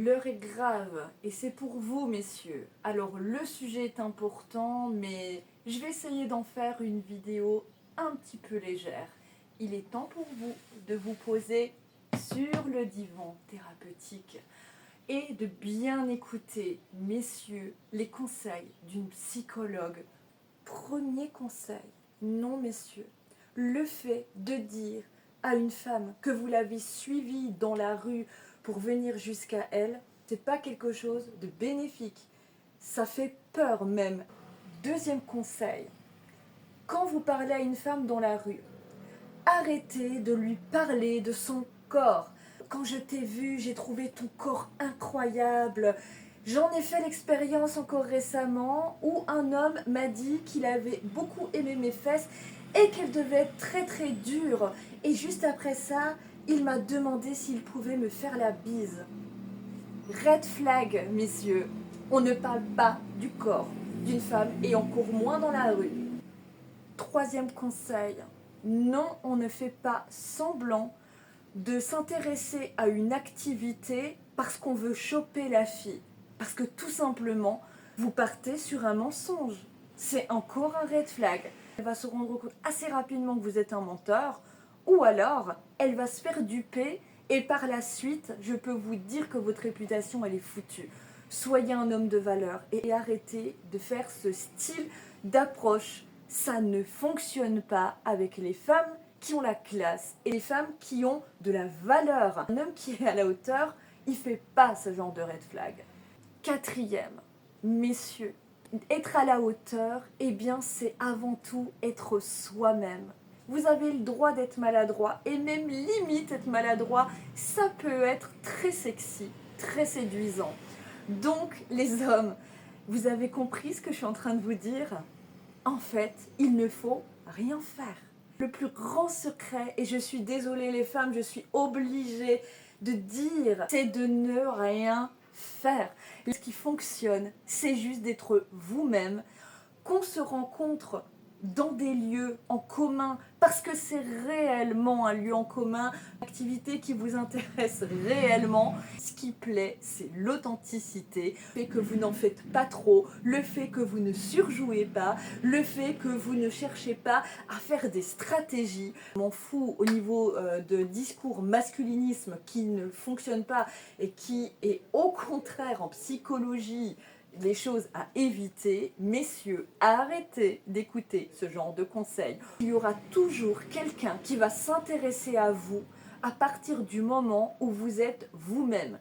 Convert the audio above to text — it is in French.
L'heure est grave et c'est pour vous, messieurs. Alors le sujet est important, mais je vais essayer d'en faire une vidéo un petit peu légère. Il est temps pour vous de vous poser sur le divan thérapeutique et de bien écouter, messieurs, les conseils d'une psychologue. Premier conseil, non, messieurs, le fait de dire à une femme que vous l'avez suivie dans la rue pour venir jusqu'à elle, c'est pas quelque chose de bénéfique. Ça fait peur même. Deuxième conseil, quand vous parlez à une femme dans la rue, arrêtez de lui parler de son corps. Quand je t'ai vu, j'ai trouvé ton corps incroyable. J'en ai fait l'expérience encore récemment où un homme m'a dit qu'il avait beaucoup aimé mes fesses et qu'elles devaient être très très dures. Et juste après ça, il m'a demandé s'il pouvait me faire la bise. Red flag, messieurs. On ne parle pas du corps d'une femme et encore moins dans la rue. Troisième conseil, non, on ne fait pas semblant de s'intéresser à une activité parce qu'on veut choper la fille. Parce que tout simplement, vous partez sur un mensonge. C'est encore un red flag. Elle va se rendre compte assez rapidement que vous êtes un menteur, ou alors elle va se faire duper et par la suite, je peux vous dire que votre réputation, elle est foutue. Soyez un homme de valeur et arrêtez de faire ce style d'approche. Ça ne fonctionne pas avec les femmes qui ont la classe et les femmes qui ont de la valeur. Un homme qui est à la hauteur, il fait pas ce genre de red flag. Quatrième, messieurs, être à la hauteur, eh bien c'est avant tout être soi-même. Vous avez le droit d'être maladroit et même limite être maladroit, ça peut être très sexy, très séduisant. Donc les hommes, vous avez compris ce que je suis en train de vous dire? En fait, il ne faut rien faire. Le plus grand secret, et je suis désolée les femmes, je suis obligée de dire, c'est de ne rien faire. Ce qui fonctionne, c'est juste d'être vous-même, qu'on se rencontre dans des lieux en commun, parce que c'est réellement un lieu en commun, une activité qui vous intéresse réellement. Ce qui plaît, c'est l'authenticité, le fait que vous n'en faites pas trop, le fait que vous ne surjouez pas, le fait que vous ne cherchez pas à faire des stratégies. Je m'en fous au niveau de discours masculinisme qui ne fonctionne pas et qui est au contraire en psychologie les choses à éviter. Messieurs, arrêtez d'écouter ce genre de conseils. Il y aura toujours quelqu'un qui va s'intéresser à vous à partir du moment où vous êtes vous-même.